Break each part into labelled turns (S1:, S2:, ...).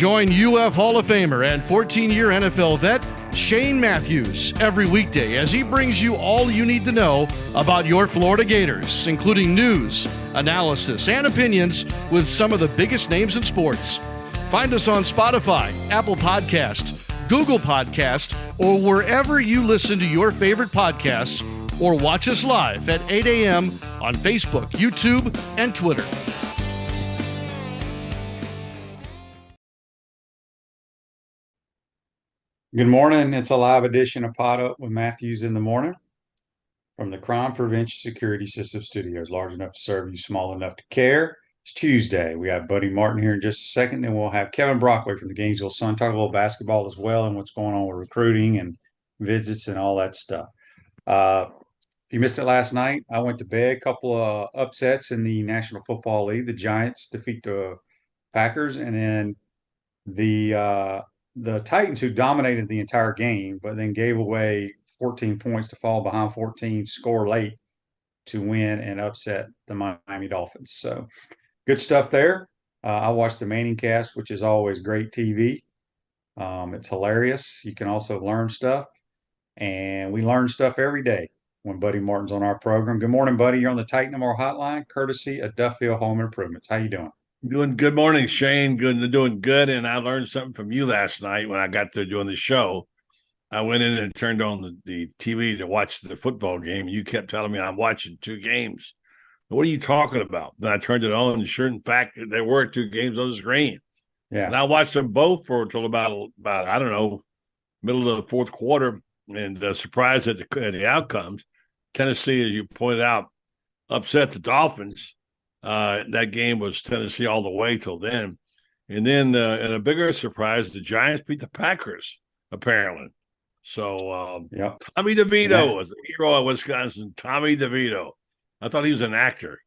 S1: Join UF Hall of Famer and 14-year NFL vet Shane Matthews every weekday as he brings you all you need to know about your Florida Gators, including news, analysis, and opinions with some of the biggest names in sports. Find us on Spotify, Apple Podcast, Google Podcast, or wherever you listen to your favorite podcasts, or watch us live at 8 a.m. on Facebook, YouTube, and Twitter.
S2: Good morning. It's a live edition of PodUp with Matthews in the morning from the Crime Prevention Security System Studios. Large enough to serve you, small enough to care. It's Tuesday. We have Buddy Martin here in just a second. Then we'll have Kevin Brockway from the Gainesville Sun talk a little basketball as well and what's going on with recruiting and visits and all that stuff. If you missed it last night, I went to bed. A couple of upsets in the National Football League. The Giants defeat the Packers, and then the Titans, who dominated the entire game, but then gave away 14 points to fall behind 14, score late to win and upset the Miami Dolphins. So good stuff there. I watched the Manning cast, which is always great TV. It's hilarious. You can also learn stuff, and we learn stuff every day when Buddy Martin's on our program. Good morning, Buddy. You're on the Titan More Hotline, courtesy of Duffield Home Improvements. How you doing?
S3: Doing good morning, Shane. Doing good. And I learned something from you last night when I got to doing the show. I went in and turned on the TV to watch the football game. You kept telling me I'm watching two games. What are you talking about? Then I turned it on, and sure, in fact, there were two games on the screen.
S2: Yeah.
S3: And I watched them both for until about I don't know, middle of the fourth quarter, and surprised at the outcomes. Tennessee, as you pointed out, upset the Dolphins. That game was Tennessee all the way till then. And then in a bigger surprise, the Giants beat the Packers, apparently. So Tommy DeVito was the hero of Wisconsin, Tommy DeVito. I thought he was an actor.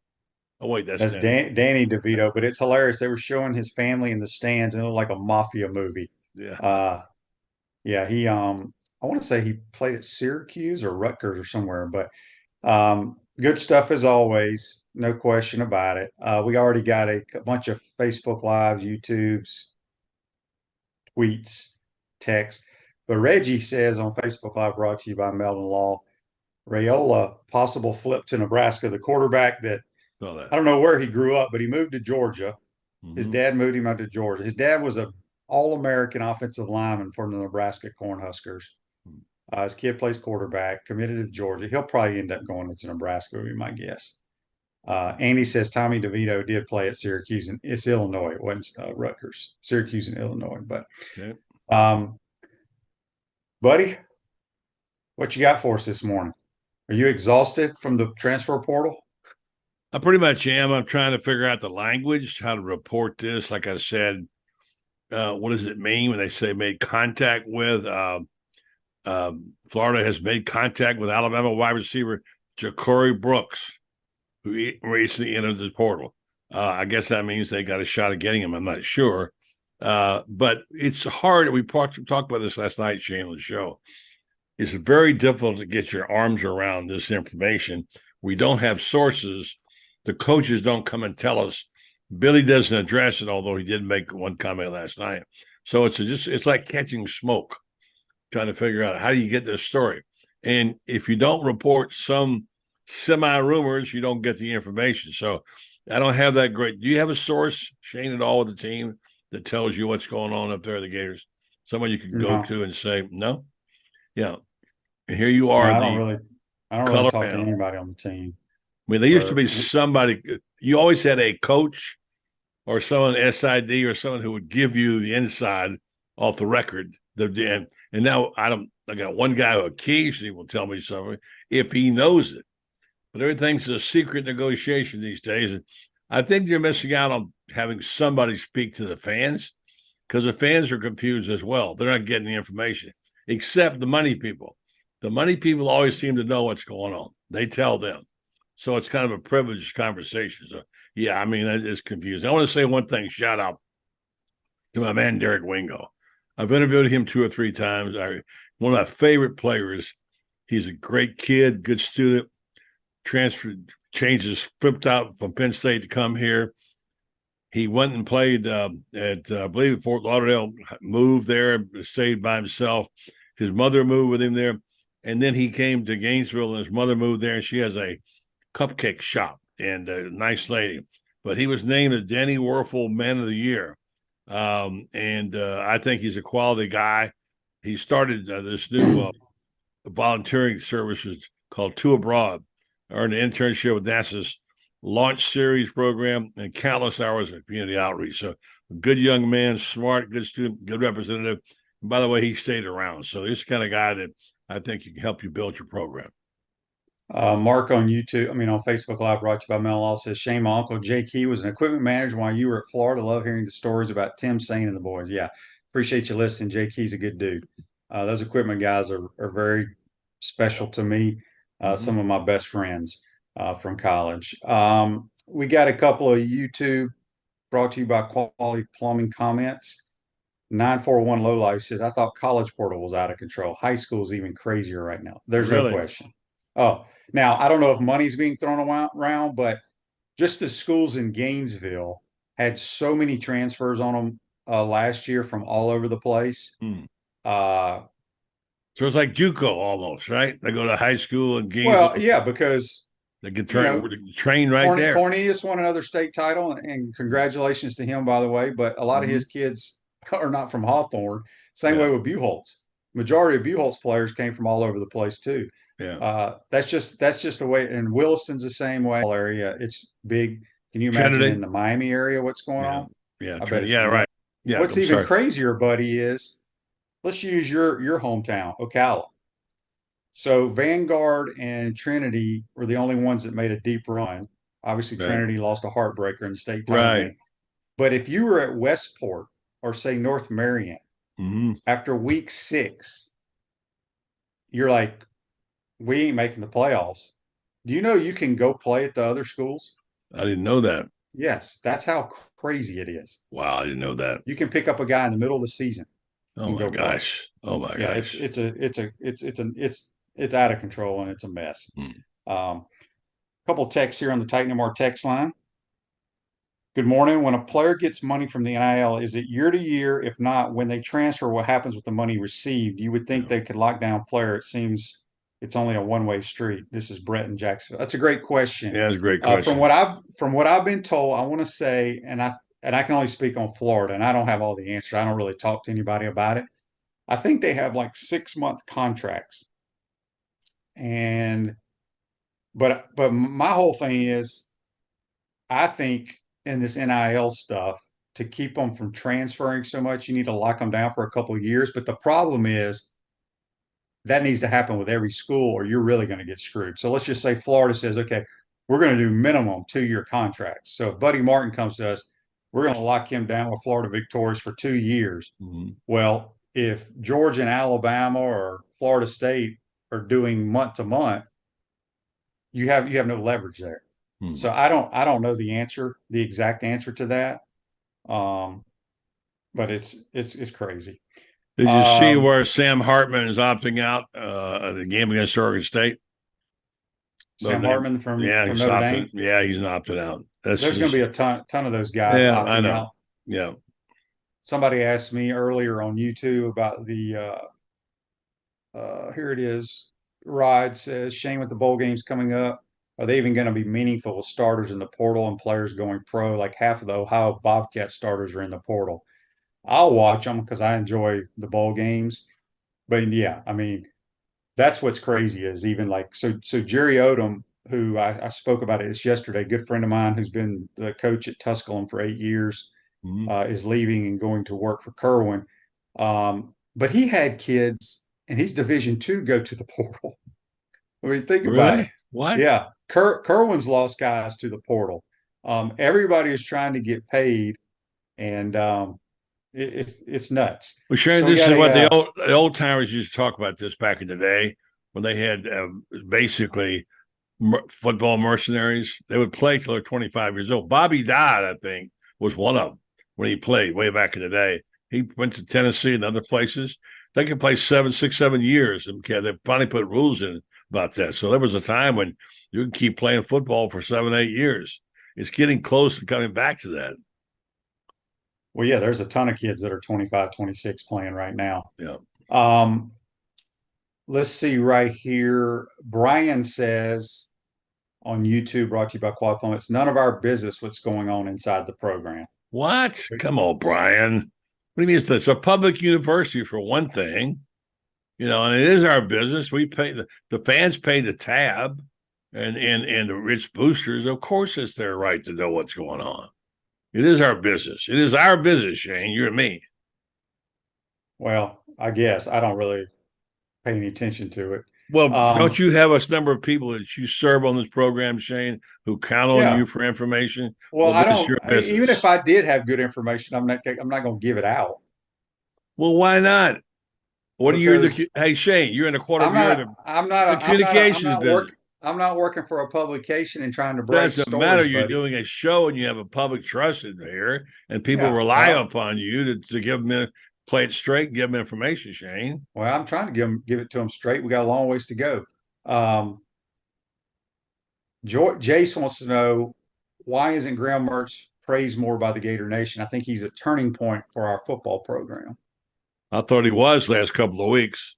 S3: Oh, wait, that's
S2: Danny DeVito, but it's hilarious. They were showing his family in the stands, and it looked like a mafia movie.
S3: Yeah.
S2: He I want to say he played at Syracuse or Rutgers or somewhere, but good stuff as always, no question about it. We already got a bunch of Facebook Lives, YouTubes, tweets, texts. But Reggie says on Facebook Live, brought to you by Melvin Law, Raiola, possible flip to Nebraska. The quarterback that I don't know where he grew up, but he moved to Georgia. Mm-hmm. His dad moved him out to Georgia. His dad was an All-American offensive lineman for the Nebraska Cornhuskers. His kid plays quarterback, committed to Georgia. He'll probably end up going into Nebraska, would be my guess. Andy says Tommy DeVito did play at Syracuse, and it's Illinois. It wasn't Rutgers. Syracuse and Illinois. But, Buddy, what you got for us this morning? Are you exhausted from the transfer portal?
S3: I pretty much am. I'm trying to figure out the language, how to report this. Like I said, what does it mean when they say made contact with? Florida has made contact with Alabama wide receiver Ja'Cory Brooks, who recently entered the portal. I guess that means they got a shot at getting him. I'm not sure. But it's hard. We talked about this last night, Shane, on the show. It's very difficult to get your arms around this information. We don't have sources. The coaches don't come and tell us. Billy doesn't address it, although he did make one comment last night. So it's like catching smoke, trying to figure out how do you get this story. And if you don't report some semi-rumors, you don't get the information. So I don't have that great. Do you have a source, Shane, at all with the team that tells you what's going on up there at the Gators? Someone you can go to and say, no? Yeah. And here you are.
S2: I don't really talk to anybody on the team.
S3: I mean, there used to be somebody. You always had a coach or someone SID or someone who would give you the inside off the record. And now I got one guy who occasionally will tell me something if he knows it. But everything's a secret negotiation these days. And I think you're missing out on having somebody speak to the fans because the fans are confused as well. They're not getting the information, except the money people. The money people always seem to know what's going on. They tell them. So it's kind of a privileged conversation. So, yeah, I mean, it's confusing. I want to say one thing, shout out to my man, Derek Wingo. I've interviewed him 2 or 3 times. One of my favorite players. He's a great kid, good student, transferred, changes, flipped out from Penn State to come here. He went and played at, I believe, Fort Lauderdale, moved there, stayed by himself. His mother moved with him there. And then he came to Gainesville, and his mother moved there, and she has a cupcake shop, and a nice lady. But he was named the Danny Werfel Man of the Year. I think he's a quality guy. He started this new volunteering services called Two Abroad, earned an internship with NASA's Launch Series program and countless hours of community outreach. So a good young man, smart, good student, good representative. And by the way, he stayed around. So this kind of guy that I think can help you build your program.
S2: Mark on YouTube, on Facebook Live, brought to you by Mel Law, says, Shane, my uncle Jay Key was an equipment manager while you were at Florida. Love hearing the stories about Tim Sane and the boys. Yeah, appreciate you listening. Jay Key's a good dude. Those equipment guys are very special to me. Some of my best friends from college. We got a couple of YouTube brought to you by Quality Plumbing comments. 941 Low Life says, I thought college portal was out of control. High school is even crazier right now. There's no question. Oh, now I don't know if money's being thrown around, but just the schools in Gainesville had so many transfers on them last year from all over the place.
S3: So it's like JUCO almost, right? They go to high school and Gainesville.
S2: Well, yeah, because
S3: they get trained right there.
S2: Cornelius won another state title, and congratulations to him, by the way. But a lot of his kids are not from Hawthorne. Same way with Buchholz. Majority of Buchholz players came from all over the place too.
S3: Yeah.
S2: That's just the way. And Williston's the same way. Area, it's big. Can you imagine in the Miami area what's going on?
S3: Yeah.
S2: I bet
S3: right. Yeah.
S2: What's even crazier, buddy, is let's use your hometown, Ocala. So Vanguard and Trinity were the only ones that made a deep run. Obviously, Trinity lost a heartbreaker in the state tournament. Right. But if you were at Westport or say North Marion, after week 6, you're like, we ain't making the playoffs. Do you know you can go play at the other schools?
S3: I didn't know that.
S2: Yes, that's how crazy it is.
S3: Wow, I didn't know that.
S2: You can pick up a guy in the middle of the season.
S3: Oh my gosh! Oh my gosh!
S2: It's out of control and it's a mess. Couple texts here on the Titan MR text line. Good morning. When a player gets money from the NIL, is it year to year? If not, when they transfer, what happens with the money received? You would think they could lock down a player. It seems it's only a one-way street. This is Brett in Jacksonville. That's a great question.
S3: Yeah, it's a great question.
S2: From what I've been told, I want to say, and I can only speak on Florida, and I don't have all the answers. I don't really talk to anybody about it. I think they have like 6-month contracts. But my whole thing is, I think in this NIL stuff, to keep them from transferring so much, you need to lock them down for a couple of years. But the problem is that needs to happen with every school, or you're really going to get screwed. So let's just say Florida says, okay, we're going to do minimum 2-year contracts. So if Buddy Martin comes to us, we're going to lock him down with Florida Victorious for 2 years. Well, if Georgia and Alabama or Florida State are doing month to month, you have no leverage there. So I don't know the exact answer to that. But it's crazy.
S3: Did you see where Sam Hartman is opting out of the game against Oregon State?
S2: Sam Hartman from Notre Dame?
S3: Yeah, he's opted out.
S2: There's going to be a ton of those guys opting out.
S3: Yeah.
S2: Somebody asked me earlier on YouTube about the here it is. Rod says, Shane, with the bowl games coming up, are they even going to be meaningful with starters in the portal and players going pro? Like half of the Ohio Bobcat starters are in the portal. I'll watch them because I enjoy the bowl games. But yeah, that's what's crazy is even like, so Jerry Odom, who I spoke about it yesterday, a good friend of mine who's been the coach at Tusculum for 8 years, is leaving and going to work for Kerwin. But he had kids, and he's Division II, go to the portal. Think about it.
S3: What?
S2: Yeah. Kerwin's lost guys to the portal. Everybody is trying to get paid, and it's nuts.
S3: Well, Shane, this is what the old timers used to talk about this back in the day when they had basically football mercenaries. They would play till they're 25 years old. Bobby Dodd, I think, was one of them when he played way back in the day. He went to Tennessee and other places. They could play 6, 7 years. They finally put rules in about that. So there was a time when you could keep playing football for 7, 8 years. It's getting close to coming back to that.
S2: Well, yeah, there's a ton of kids that are 25, 26 playing right now.
S3: Yeah.
S2: Um, let's see right here. Brian says on YouTube, brought to you by Quad Plum, it's none of our business what's going on inside the program.
S3: What? Come on, Brian. What do you mean? It's a public university for one thing, and it is our business. We pay the fans pay the tab, and the rich boosters. Of course, it's their right to know what's going on. It is our business. It is our business, Shane. You and me.
S2: Well, I guess I don't really pay any attention to it.
S3: Well, don't you have a number of people that you serve on this program, Shane, who count on you for information?
S2: Well, I don't. Even if I did have good information, I'm not going to give it out.
S3: Well, why not? What are you? Hey, Shane, you're in a quarter.
S2: I'm not
S3: communications business.
S2: I'm not working for a publication and trying to break stories.
S3: Doesn't matter. You're doing a show and you have a public trust in here, and people rely upon you to give them. Play it straight, give them information, Shane.
S2: Well, I'm trying to give it to them straight. We got a long ways to go. Jace wants to know, why isn't Graham Mertz praised more by the Gator Nation? I think he's a turning point for our football program.
S3: I thought he was last couple of weeks.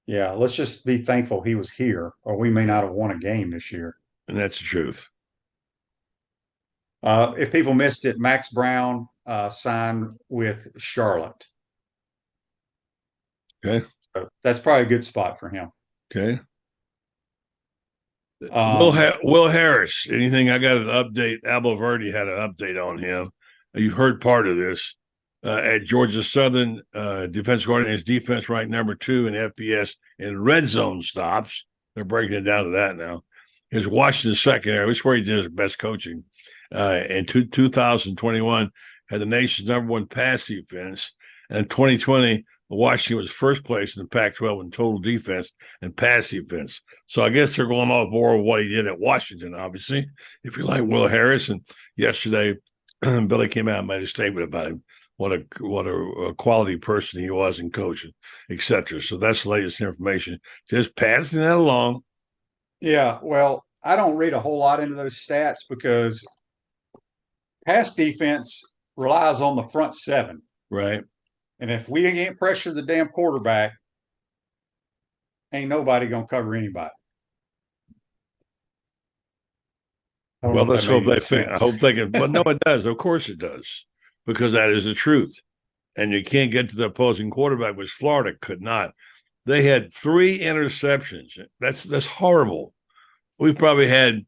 S2: Yeah, let's just be thankful he was here, or we may not have won a game this year.
S3: And that's the truth.
S2: If people missed it, Max Brown signed with Charlotte.
S3: Okay.
S2: So that's probably a good spot for him.
S3: Okay. Will Harris, anything? I got an update. Albo Verde had an update on him. You've heard part of this. At Georgia Southern, defense coordinator, his defense ranked number 2 in FBS in red zone stops. They're breaking it down to that now. His Washington secondary, which is where he did his best coaching. In 2021, had the nation's number 1 pass defense. And in 2020, Washington was first place in the Pac-12 in total defense and pass defense. So I guess they're going off more of what he did at Washington, obviously, if you like Will Harris. And yesterday, Billy came out and made a statement about him, what a quality person he was in coaching, etc. So that's the latest information. Just passing that along.
S2: Yeah, well, I don't read a whole lot into those stats because pass defense relies on the front 7.
S3: Right.
S2: And if we can't pressure the damn quarterback, ain't nobody going to cover anybody.
S3: Well, let's hope they think. I hope they can. But no, it does. Of course it does, because that is the truth. And you can't get to the opposing quarterback, which Florida could not. They had 3 interceptions. That's horrible. We've probably had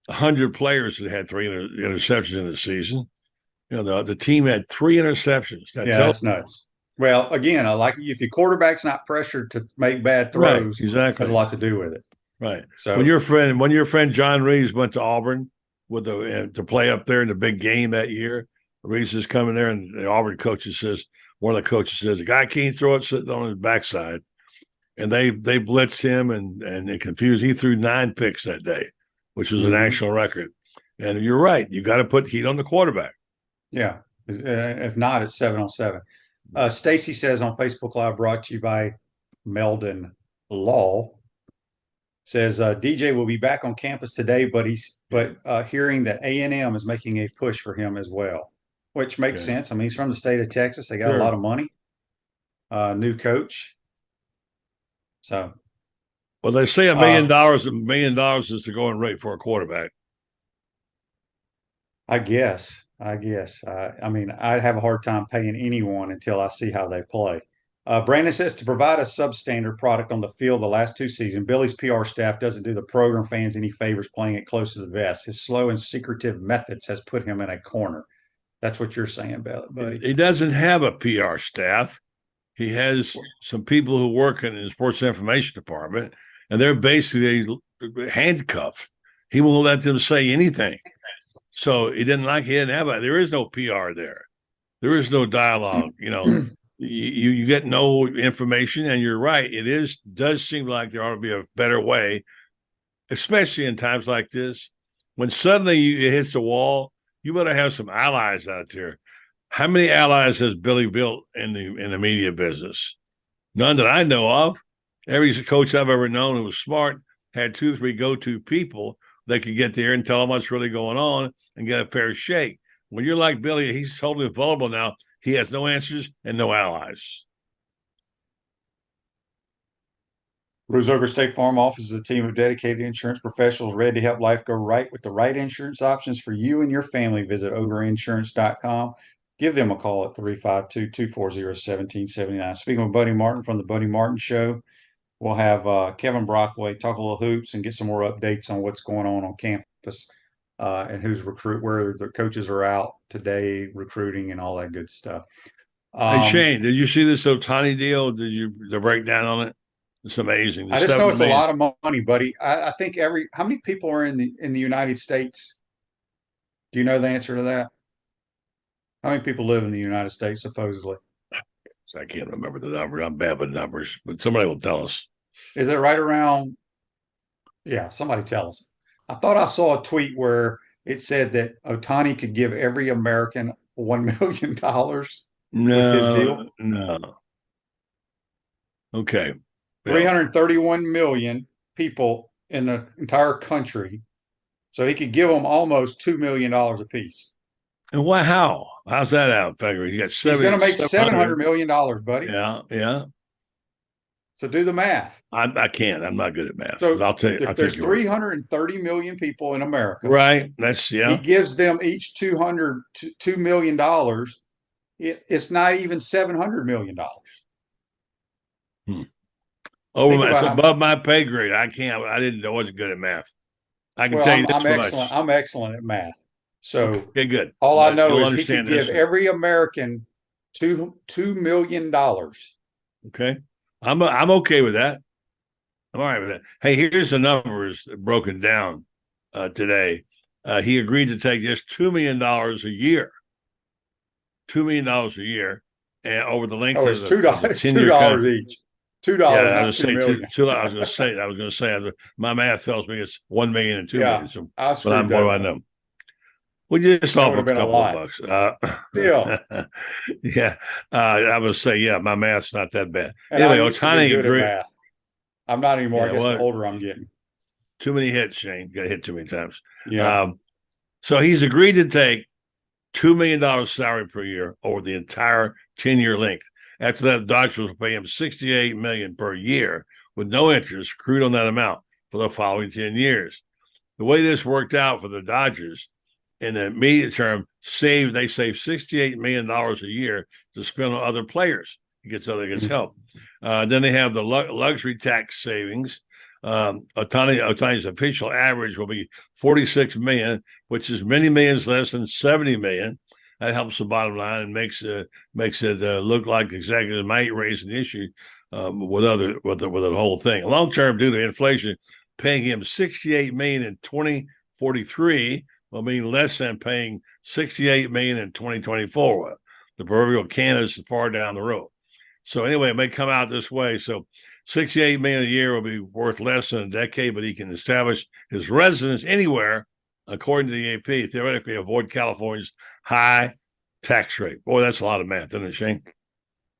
S3: 100 players that had 3 interceptions in the season. The team had 3 interceptions.
S2: That's nuts. Well, again, if your quarterback's not pressured to make bad throws,
S3: exactly,
S2: has a lot to do with it.
S3: Right. So when your friend John Reeves went to Auburn to play up there in the big game that year, Reeves is coming there, and the Auburn one of the coaches says, the guy can't throw it sitting on his backside. And they blitzed him and they confused. He threw 9 picks that day, which was a national record. And you're right. You got to put heat on the quarterback.
S2: Yeah. If not, it's 7-on-7. Stacy says on Facebook Live, brought to you by Meldon Law, says DJ will be back on campus today, but hearing that A&M is making a push for him as well, which makes sense. I mean, he's from the state of Texas. They got a lot of money. New coach. So,
S3: well, they say $1 million is the going rate for a quarterback.
S2: I guess. I mean, I'd have a hard time paying anyone until I see how they play. Brandon says, to provide a substandard product on the field the last 2 seasons, Billy's PR staff doesn't do the program fans any favors playing it close to the vest. His slow and secretive methods has put him in a corner. That's what you're saying, buddy.
S3: He doesn't have a PR staff. He has some people who work in the sports information department, and they're basically handcuffed. He won't let them say anything. So he didn't have it. There is no PR there. There is no dialogue. You get no information, and you're right. It does seem like there ought to be a better way, especially in times like this, when suddenly it hits the wall. You better have some allies out there. How many allies has Billy built in the media business? None that I know of. Every coach I've ever known who was smart had 2-3 go-to people that could get there and tell them what's really going on and get a fair shake. When you're like Billy, he's totally vulnerable now. He has no answers and no allies.
S2: Roseover State Farm offers a team of dedicated insurance professionals ready to help life go right with the right insurance options for you and your family. Visit ogreinsurance.com. Give them a call at 352-240-1779. Speaking with Buddy Martin from the Buddy Martin Show, we'll have Kevin Brockway talk a little hoops and get some more updates on what's going on campus and where the coaches are out today, recruiting and all that good stuff.
S3: Hey, Shane, did you see this Ohtani deal? The breakdown on it? It's amazing.
S2: I just know it's a lot of money, buddy. I think how many people are in the United States? Do you know the answer to that? How many people live in the United States, supposedly?
S3: I can't remember the number. I'm bad with numbers, but somebody will tell us.
S2: Is it right around? Yeah, somebody tell us. I thought I saw a tweet where it said that Ohtani could give every American $1 million with his deal.
S3: No. Okay.
S2: 331 million people in the entire country. So he could give them almost $2 million apiece.
S3: And why? How's that out? Figure you got 70.
S2: He's going to make $700 million, buddy.
S3: Yeah.
S2: So do the math.
S3: I can't. I'm not good at math.
S2: So
S3: I'll tell you.
S2: If there's 330 million people in America,
S3: right?
S2: He gives them each $2 million. It's not even $700 million.
S3: It's above my pay grade. I didn't know I was good at math. I can tell you this much.
S2: I'm excellent at math. So
S3: okay, good.
S2: All I know is he can give every American $2 million.
S3: Okay. I'm okay with that. I'm all right with that. Hey, here's the numbers broken down today. He agreed to take just $2 million a year. $2 million a year, and over the length of the
S2: $2 each. $2.
S3: Yeah, I was going to say. My math tells me it's $1 million and $2 million. So, what do I know? We just offer a couple of bucks. Yeah. I would say, my math's not that bad.
S2: And anyway, Ohtani agreed. I'm not anymore. I guess the older I'm getting.
S3: Too many hits, Shane. Got hit too many times.
S2: Yeah.
S3: So he's agreed to take $2 million salary per year over the entire 10-year length. After that, the Dodgers will pay him $68 million per year with no interest accrued on that amount for the following 10 years. The way this worked out for the Dodgers in the immediate term, they save $68 million a year to spend on other players. He gets help. Then they have the luxury tax savings. Ohtani's official average will be $46 million, which is many millions less than $70 million. That helps the bottom line and makes it look like executives might raise an issue with the whole thing. Long term, due to inflation, paying him $68 million in 2043 will mean less than paying $68 million in 2024. The proverbial can is far down the road. So anyway, it may come out this way. So $68 million a year will be worth less than a decade, but he can establish his residence anywhere, according to the AP, theoretically avoid California's high tax rate. Boy, that's a lot of math, isn't it, Shane?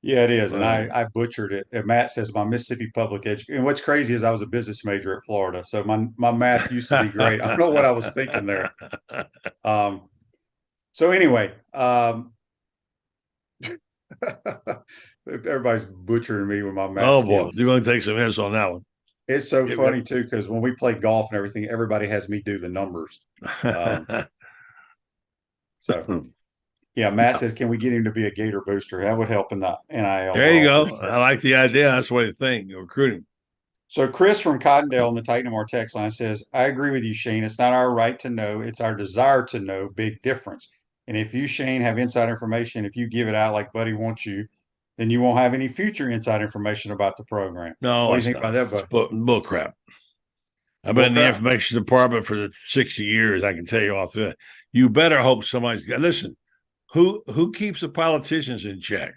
S2: Yeah, it is. And I butchered it. And Matt says my Mississippi public education. And what's crazy is I was a business major at Florida. So my math used to be great. I don't know what I was thinking there. So anyway, everybody's butchering me with my math skills.
S3: Boy, you're going to take some hits on that one.
S2: It's so funny, too, because when we play golf and everything, everybody has me do the numbers. So, yeah, Matt says, can we get him to be a Gator booster? That would help in the NIL.
S3: There you go. I like the idea. That's the way to think. You're recruiting.
S2: So Chris from Cottondale on the Titan MR text line says, I agree with you, Shane. It's not our right to know. It's our desire to know. Big difference. And if you, Shane, have inside information, if you give it out like Buddy wants you, then you won't have any future inside information about the program.
S3: No,
S2: what do you think about that, Buddy?
S3: Bull crap. I've been in the information department for 60 years. I can tell you off that. You better hope somebody's got. Listen, who keeps the politicians in check,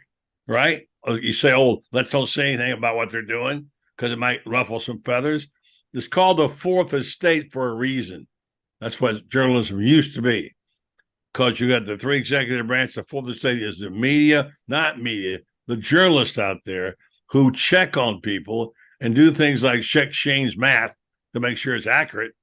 S3: right? You say, let's don't say anything about what they're doing because it might ruffle some feathers. It's called the fourth estate for a reason. That's what journalism used to be. Because you got the three executive branch. The fourth estate is the media, not media, the journalists out there who check on people and do things like check Shane's math to make sure it's accurate.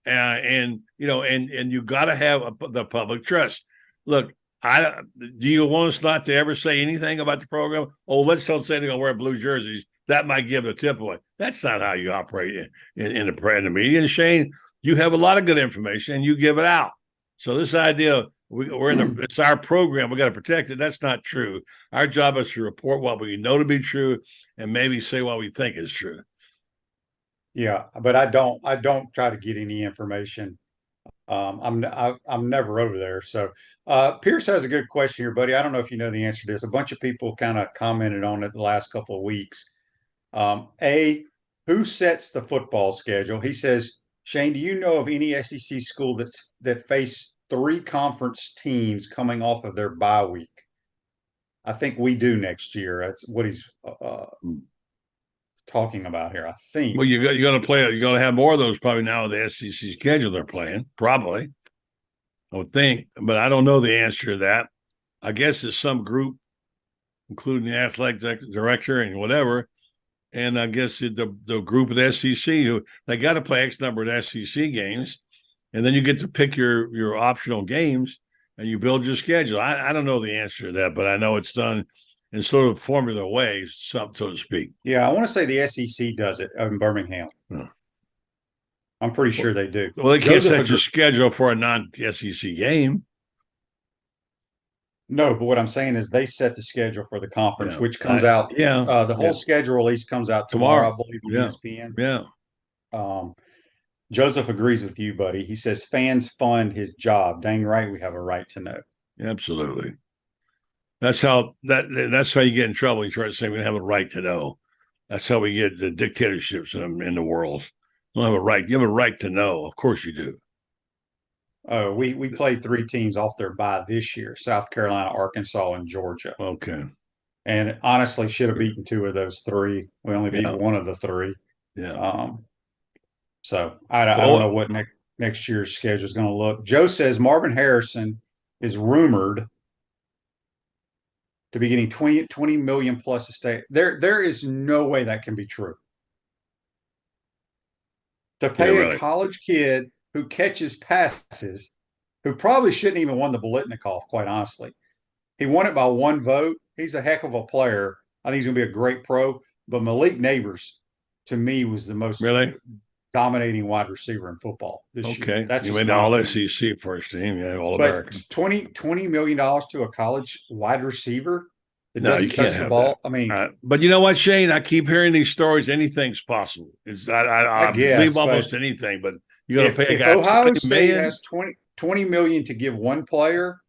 S3: And you got to have the public trust. Look, do you want us not to ever say anything about the program? Oh, let's don't say they're going to wear blue jerseys. That might give the tip away. That's not how you operate in the media. And Shane, you have a lot of good information and you give it out. So this idea it's our program, we got to protect it. That's not true. Our job is to report what we know to be true and maybe say what we think is true.
S2: Yeah, but I don't try to get any information. I'm never over there. So Pierce has a good question here, buddy. I don't know if you know the answer to this. A bunch of people kind of commented on it the last couple of weeks. Who sets the football schedule? He says, Shane, do you know of any SEC school that face 3 conference teams coming off of their bye week? I think we do next year. That's what he's talking about here, I think.
S3: Well, you're going to have more of those probably now with the SEC schedule they're playing, probably. I would think, but I don't know the answer to that. I guess it's some group, including the athletic director and whatever, and I guess the group of the SEC who they got to play X number of SEC games, and then you get to pick your optional games and you build your schedule. I don't know the answer to that, but I know it's done in sort of formula ways, so to speak.
S2: Yeah, I want to say the SEC does it in Birmingham.
S3: Yeah.
S2: I'm pretty sure they do.
S3: Well, they can't set your schedule for a non-SEC game.
S2: No, but what I'm saying is they set the schedule for the conference, which comes out. The whole schedule release comes out tomorrow, I believe, on ESPN.
S3: Yeah.
S2: Joseph agrees with you, buddy. He says fans fund his job. Dang right, we have a right to know.
S3: Absolutely. That's how you get in trouble. You try to say we have a right to know. That's how we get the dictatorships in the world. You don't have a right. You have a right to know. Of course you do.
S2: We played 3 teams off their bye this year: South Carolina, Arkansas, and Georgia.
S3: Okay.
S2: And honestly, should have beaten 2 of those 3. We only beat 1 of the 3.
S3: Yeah.
S2: So I don't know what next year's schedule is going to look. Joe says Marvin Harrison is rumored to be getting 20 million plus a state. There is no way that can be true. To pay a college kid who catches passes, who probably shouldn't even won the Biletnikoff, quite honestly. He won it by 1 vote. He's a heck of a player. I think he's going to be a great pro. But Malik Neighbors, to me, was the most dominating wide receiver in football this year.
S3: That's you made the all SEC first team, all American.
S2: $20 million to a college wide receiver that doesn't touch the ball.
S3: That. I mean, but you know what, Shane? I keep hearing these stories. Anything's possible. I believe almost anything, but you got to pay a guy.
S2: Ohio State has $20 million to give one player,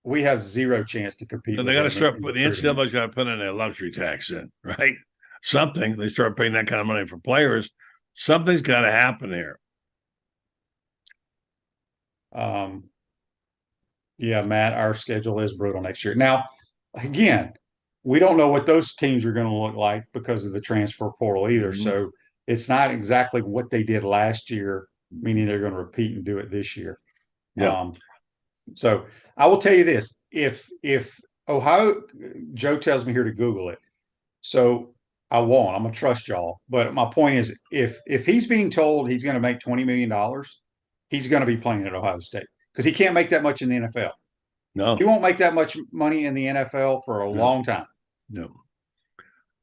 S2: we have zero chance to compete.
S3: So they got to start putting the NCAA's got to put in a luxury tax in, right? Something. They start paying that kind of money for players. Something's got to happen here.
S2: Yeah, Matt, our schedule is brutal next year. Now, again, we don't know what those teams are going to look like because of the transfer portal either. Mm-hmm. So it's not exactly what they did last year, meaning they're going to repeat and do it this year.
S3: Yeah.
S2: So I will tell you this: if Ohio, Joe tells me here to Google it, so I won't. I'm gonna trust y'all. But my point is, if he's being told he's going to make $20 million, he's going to be playing at Ohio State because he can't make that much in the NFL.
S3: No,
S2: he won't make that much money in the NFL for a long time.
S3: No.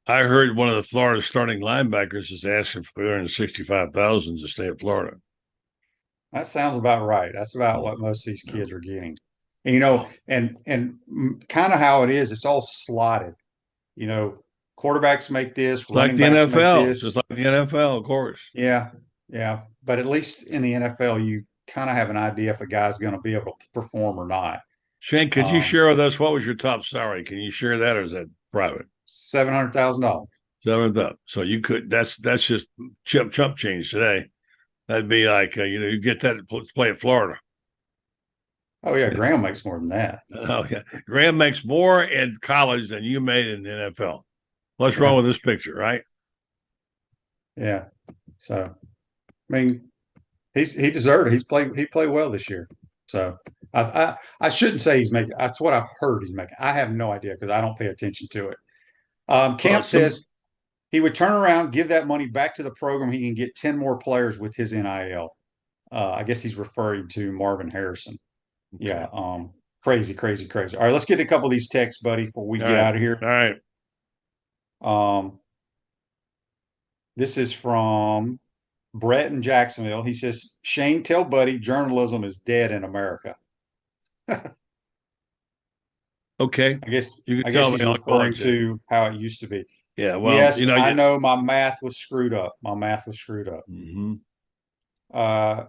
S3: I heard one of the Florida starting linebackers is asking for $365,000 to stay in Florida.
S2: That sounds about right. That's about what most of these kids are getting. And, you know, and kind of how it is, it's all slotted. You know, quarterbacks make this.
S3: It's like the NFL. It's just like the NFL, of course.
S2: Yeah, yeah. But at least in the NFL, you kind of have an idea if a guy's going to be able to perform or not.
S3: Shane, could you share with us what was your top salary? Can you share that, or is that private?
S2: $700,000.
S3: $700,000. So you could. That's just chump change today. That'd be like you get that to play at Florida.
S2: Oh yeah, Graham makes more than that.
S3: Oh yeah, Graham makes more in college than you made in the NFL. What's wrong with this picture, right?
S2: Yeah. So, I mean, he deserved it. He played well this year. So I shouldn't say he's making. That's what I've heard he's making. I have no idea because I don't pay attention to it. Camp says he would turn around, give that money back to the program. He can get 10 more players with his NIL. I guess he's referring to Marvin Harrison. Yeah. Crazy, crazy, crazy. All right, let's get a couple of these texts, buddy, before we
S3: All
S2: get
S3: right.
S2: out of here.
S3: All right.
S2: This is from Brett in Jacksonville. He says, Shane, tell Buddy journalism is dead in America.
S3: Okay.
S2: I guess
S3: You can
S2: I
S3: tell
S2: guess
S3: me.
S2: he's
S3: I'll go on
S2: referring
S3: to.
S2: to how it used to be.
S3: Yeah. Well,
S2: Yes, I know my math was screwed up. My math was screwed up.
S3: Mhm.
S2: Uh,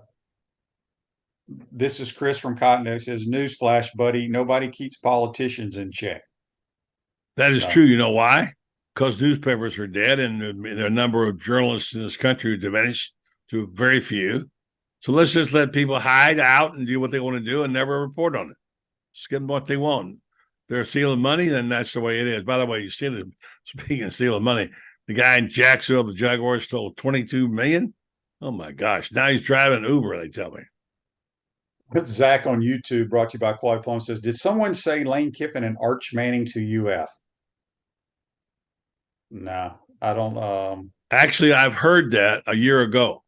S2: this is Chris from Cottondale. Says, newsflash, buddy, nobody keeps politicians in check.
S3: That is
S2: So,
S3: true. You know why? Because newspapers are dead and the number of journalists in this country diminished to very few. So let's just let people hide out and do what they want to do and never report on it. Just give them what they want. If they're stealing money, then that's the way it is. By the way, speaking of stealing money, the guy in Jacksonville, the Jaguars, stole $22 million. Oh my gosh. Now he's driving Uber, they tell me.
S2: Zach on YouTube, brought to you by Quality Plum, says, did someone say Lane Kiffin and Arch Manning to UF? No, I don't.
S3: Actually, I've heard that a year ago.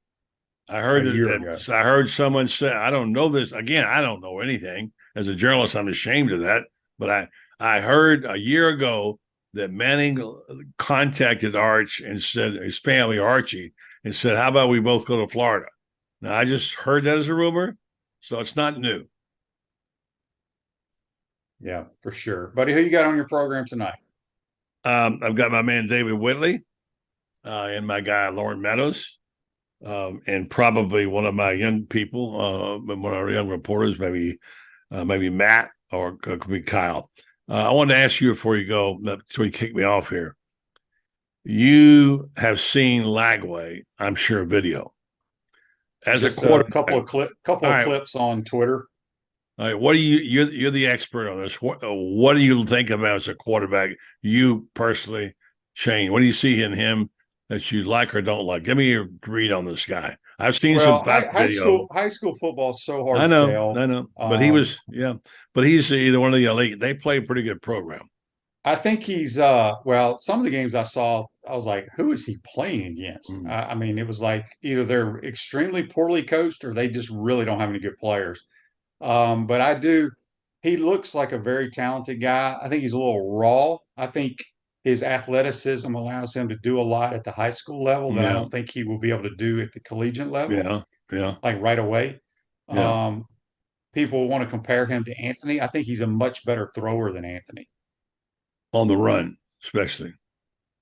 S3: I heard
S2: A year ago.
S3: I heard someone say, I don't know this. Again, I don't know anything. As a journalist, I'm ashamed of that. But I heard a year ago that Manning contacted Arch and said, his family, Archie, and said, how about we both go to Florida? Now, I just heard that as a rumor, so it's not new.
S2: Yeah, for sure. Buddy, who you got on your program tonight?
S3: I've got my man David Whitley and my guy Lauren Meadows. And probably one of my young people, one of our young reporters, maybe Matt or could be Kyle. I wanted to ask you before you go, before you kick me off here. You have seen Lagway, I'm sure, video as
S2: Just
S3: a quarterback.
S2: A couple of clips on Twitter.
S3: All right, what do you're the expert on this? What do you think about as a quarterback? You personally, Shane, what do you see in him that you like or don't like? Give me your read on this guy. I've seen some
S2: high
S3: video.
S2: school football is so hard
S3: I
S2: to
S3: know,
S2: tell.
S3: I know, but he was, yeah, but he's either one of the elite. They play a pretty good program.
S2: I think he's well, some of the games I saw, I was like, who is he playing against?
S3: Mm.
S2: I mean, it was like either they're extremely poorly coached or they just really don't have any good players. But he looks like a very talented guy. I think he's a little raw. I think his athleticism allows him to do a lot at the high school level that I
S3: Yeah,
S2: don't think he will be able to do at the collegiate level,
S3: yeah, yeah,
S2: like right away.
S3: yeah.
S2: People want to compare him to Anthony. I think he's a much better thrower than Anthony.
S3: On the run, especially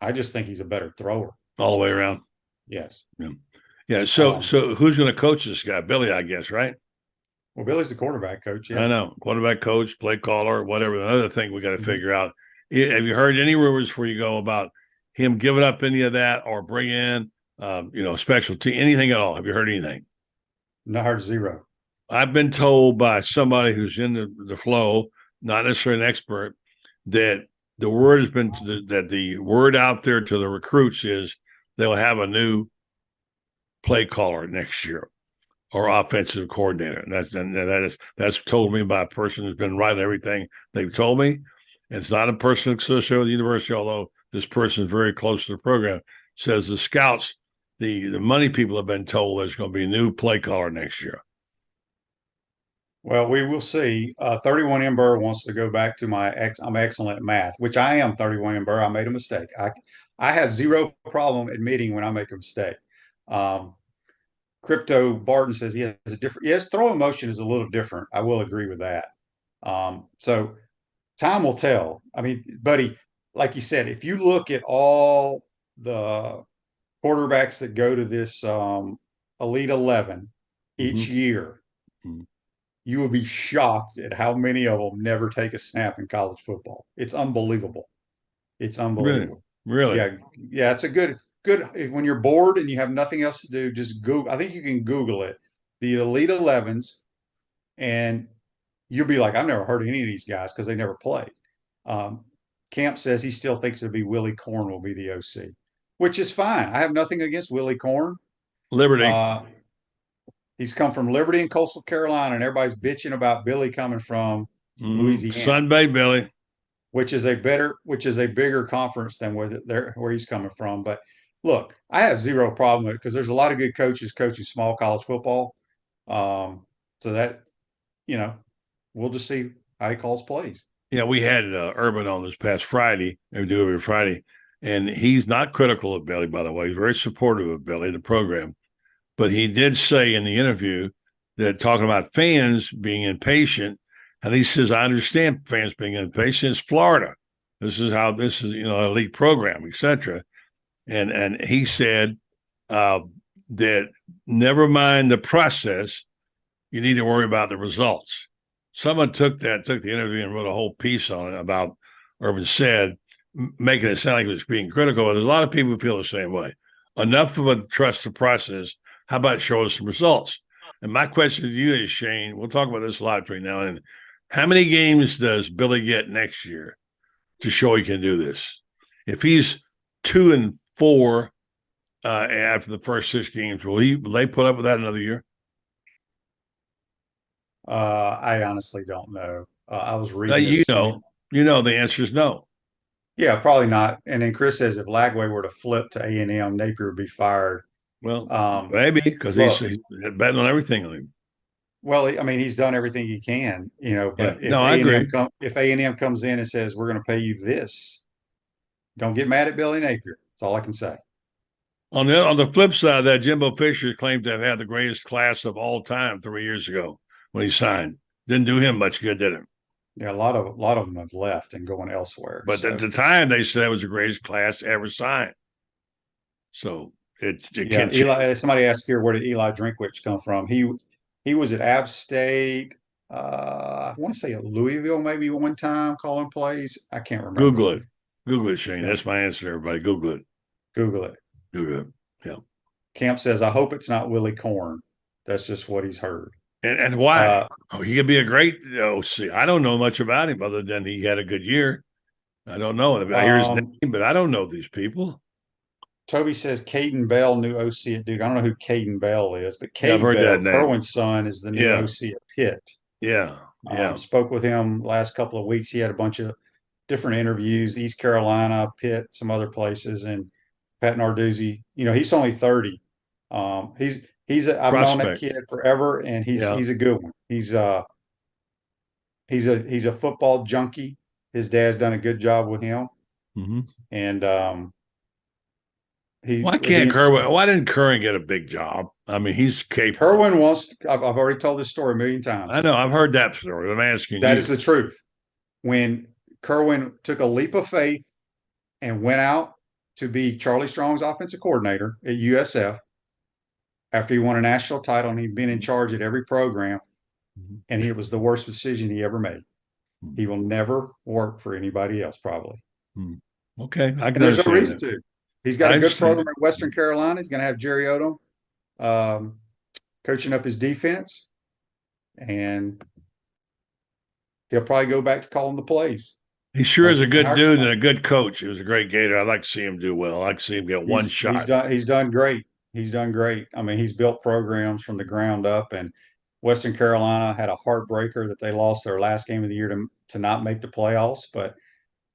S2: I just think he's a better thrower.
S3: all the way around.
S2: Yes.
S3: Yeah, yeah. So who's going to coach this guy? Billy, I guess, right?
S2: Well, Billy's the quarterback coach. Yeah.
S3: I know. Quarterback coach, play caller, whatever. The other thing we got to
S2: Mhm.
S3: figure out. Have you heard any rumors before you go about him giving up any of that or bring in, specialty, anything at all? Have you heard anything?
S2: Not hard zero.
S3: I've been told by somebody who's in the flow, not necessarily an expert, that the word has been that the word out there to the recruits is they'll have a new play caller next year or offensive coordinator. And that's told me by a person who's been writing everything they've told me. It's not a person associated with the university, although this person is very close to the program. Says the scouts, the money people have been told there's going to be a new play caller next year.
S2: Well, we will see. 31 Ember wants to go back to I'm excellent at math, which I am. 31 Ember. I made a mistake. I have zero problem admitting when I make a mistake. Crypto Barton says he has a different. Yes, throwing motion is a little different. I will agree with that. So time will tell. I mean, buddy, like you said, if you look at all the quarterbacks that go to this Elite 11 each year, you will be shocked at how many of them never take a snap in college football. It's unbelievable. It's unbelievable.
S3: Really?
S2: Yeah. It's a good. When you're bored and you have nothing else to do, just Google. I think you can Google it, the Elite 11s, and you'll be like, I've never heard of any of these guys because they never played. Camp says he still thinks it'll be Willie Corn will be the OC, which is fine. I have nothing against Willie Corn.
S3: Liberty.
S2: He's come from Liberty and Coastal Carolina, and everybody's bitching about Billy coming from Louisiana.
S3: Sun Bay Billy.
S2: Which is a bigger conference than where he's coming from. But look, I have zero problem with it because there's a lot of good coaches coaching small college football. So that, we'll just see how he calls plays.
S3: Yeah, we had Urban on this past Friday. We do every Friday, and he's not critical of Billy, by the way. He's very supportive of Billy, the program. But he did say in the interview that talking about fans being impatient, and he says, I understand fans being impatient. It's Florida. This is elite program, etc. And he said that never mind the process, you need to worry about the results. Someone took the interview and wrote a whole piece on it about Urban said, making it sound like it was being critical. But there's a lot of people who feel the same way. Enough of a trust the process. How about show us some results? And my question to you is, Shane, we'll talk about this a lot between now and then. How many games does Billy get next year to show he can do this? If he's 2-4 after the first 6 games, will they put up with that another year?
S2: I honestly don't know. I was reading
S3: the answer is no.
S2: Yeah, probably not. And then Chris says if Lagway were to flip to A&M, Napier would be fired.
S3: Well, maybe because he's betting on everything on him.
S2: Well, I mean, he's done everything he can, But
S3: I agree.
S2: If A&M comes in and says we're going to pay you this, don't get mad at Billy Napier. That's all I can say.
S3: On the flip side, that Jimbo Fisher claimed to have had the greatest class of all time 3 years ago when he signed. Didn't do him much good, did it?
S2: Yeah, a lot of them have left and going elsewhere.
S3: But at the time, they said it was the greatest class ever signed. So can't.
S2: Eli, somebody asked here, where did Eli Drinkwitz come from? He was at App State. I want to say at Louisville maybe one time calling plays. I can't remember.
S3: Google it, Shane. Yeah. That's my answer to everybody. Google it.
S2: Google it.
S3: Yeah.
S2: Camp says, I hope it's not Willie Korn. That's just what he's heard.
S3: And why? He could be a great OC. I don't know much about him other than he had a good year. I don't know. I hear his name, but I don't know these people.
S2: Toby says Caden Bell, new OC at Duke. I don't know who Caden Bell is, but
S3: I've heard that name.
S2: Kerwin's son, is the new OC at Pitt.
S3: Yeah.
S2: Spoke with him last couple of weeks. He had a bunch of different interviews, East Carolina, Pitt, some other places, and Pat Narduzzi. He's only 30. I've known that kid forever, and he's a good one. He's a football junkie. His dad's done a good job with him, and
S3: why didn't Kerwin get a big job? I mean, he's capable.
S2: Kerwin wants. I've already told this story a million times.
S3: I know. I've heard that story. I'm asking
S2: That is the truth. When Kerwin took a leap of faith and went out to be Charlie Strong's offensive coordinator at USF after he won a national title, and he'd been in charge at every program, and it was the worst decision he ever made. He will never work for anybody else, probably.
S3: Okay.
S2: There's no reason to. He's got a good program at Western Carolina. He's going to have Jerry Odom coaching up his defense, and he'll probably go back to calling the plays.
S3: He sure is a good dude and a good coach. He was a great Gator. I'd like to see him do well. I'd like to see him get one shot.
S2: He's done great. He's done great. I mean, he's built programs from the ground up, and Western Carolina had a heartbreaker that they lost their last game of the year to not make the playoffs, but